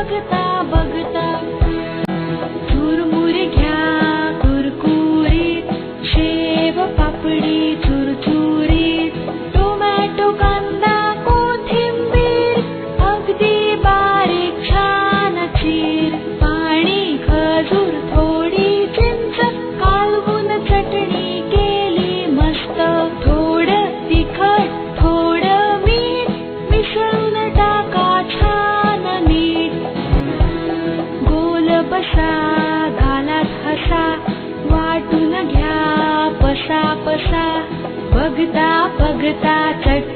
बघता बघता चुरमुरे घ्या कुरकुरीत, शेव पापडी चुरचुरीत, टोमॅटो कांदा कोथिंबीर अगदी बारीक छान चीर, पाणी खजूर थोडी चिंच कालवून चटणी केली मस्त, थोडं तिखट थोडं मीठ मिसळून टाका छान नीट, गोल बसा गालात हसा वाटून घ्या पसा पसा, बघता बघता चट